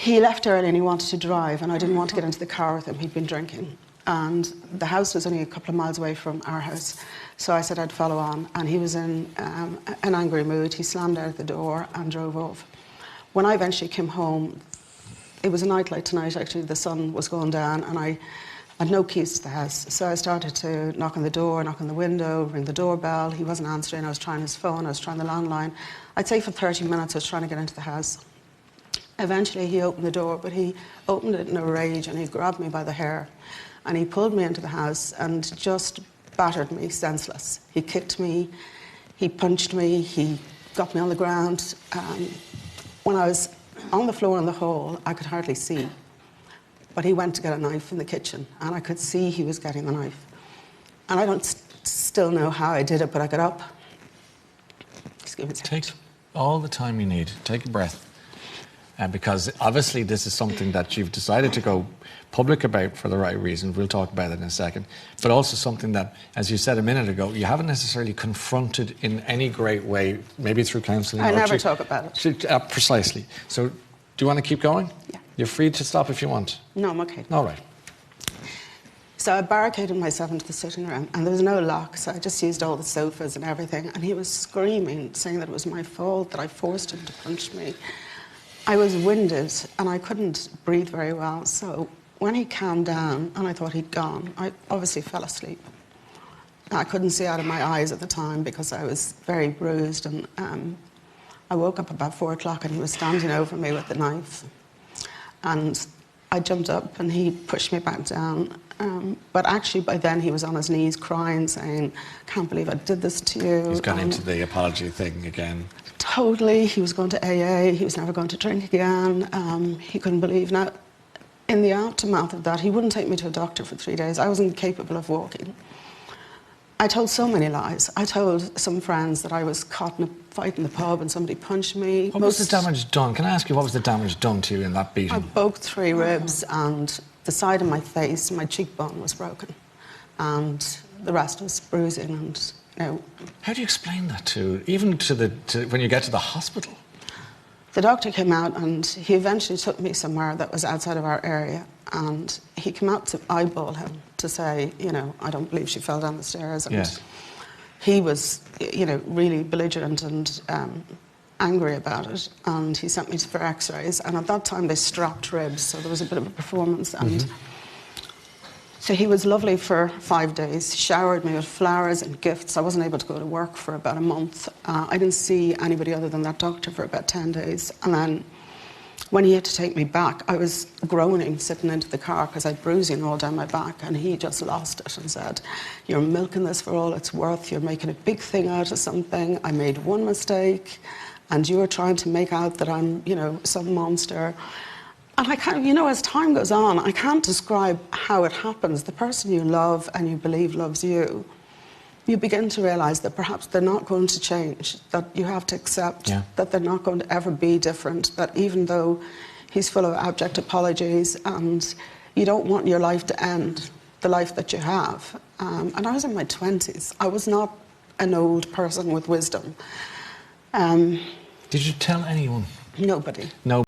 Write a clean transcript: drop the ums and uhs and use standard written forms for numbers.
He left early and he wanted to drive, and I didn't want to get into the car with him. He'd been drinking. And the house was only a couple of miles away from our house. So I said I'd follow on. And he was in an angry mood. He slammed out the door and drove off. When I eventually came home, it was a nightlight tonight, actually. The sun was going down, and I had no keys to the house. So I started to knock on the door, knock on the window, ring the doorbell. He wasn't answering. I was trying his phone. I was trying the landline. I'd say for 30 minutes I was trying to get into the house. Eventually he opened the door, but he opened it in a rage, and he grabbed me by the hair and he pulled me into the house and just battered me senseless. He kicked me, he punched me, he got me on the ground. When I was on the floor in the hall, I could hardly see, but he went to get a knife in the kitchen, and I could see he was getting the knife. And I don't still know how I did it, but I got up. Excuse me. Take all the time you need. Take a breath. Because obviously this is something that you've decided to go public about for the right reason. We'll talk about it in a second. But also something that, as you said a minute ago, you haven't necessarily confronted in any great way, maybe through counselling. I never talk about it. Precisely. So, do you want to keep going? Yeah. You're free to stop if you want. No, I'm okay. All right. So I barricaded myself into the sitting room, and there was no lock, so I just used all the sofas and everything. And he was screaming, saying that it was my fault, that I forced him to punch me. I was winded and I couldn't breathe very well, so when he calmed down and I thought he'd gone, I obviously fell asleep. I couldn't see out of my eyes at the time because I was very bruised, and I woke up about 4 o'clock and he was standing over me with the knife. And I jumped up and he pushed me back down. But actually by then he was on his knees crying, saying, "Can't believe I did this to you." He's gone into the apology thing again. Totally. He was going to AA. He was never going to drink again. He couldn't believe. Now, in the aftermath of that, he wouldn't take me to a doctor for 3 days. I wasn't capable of walking. I told so many lies. I told some friends that I was caught in a fight in the pub and somebody punched me. What was the damage done? Can I ask you, what was the damage done to you in that beating? I broke 3 ribs, and the side of my face, my cheekbone was broken. And the rest was bruising and, you know. How do you explain that to when you get to the hospital? The doctor came out and he eventually took me somewhere that was outside of our area, and he came out to eyeball him to say, you know, "I don't believe she fell down the stairs." And yes. He was, you know, really belligerent and angry about it, and he sent me for x-rays, and at that time they strapped ribs, so there was a bit of a performance. And so he was lovely for 5 days. He showered me with flowers and gifts. I wasn't able to go to work for about a month. I didn't see anybody other than that doctor for about 10 days. And then when he had to take me back, I was groaning sitting into the car because I had bruising all down my back, and he just lost it and said, "You're milking this for all it's worth. You're making a big thing out of something. I made one mistake, and you're trying to make out that I'm, you know, some monster." And I kind of, you know, as time goes on, I can't describe how it happens. The person you love and you believe loves you, you begin to realise that perhaps they're not going to change, that you have to accept that they're not going to ever be different, that even though he's full of abject apologies and you don't want your life to end, the life that you have. And I was in my 20s. I was not an old person with wisdom. Did you tell anyone? Nobody. No.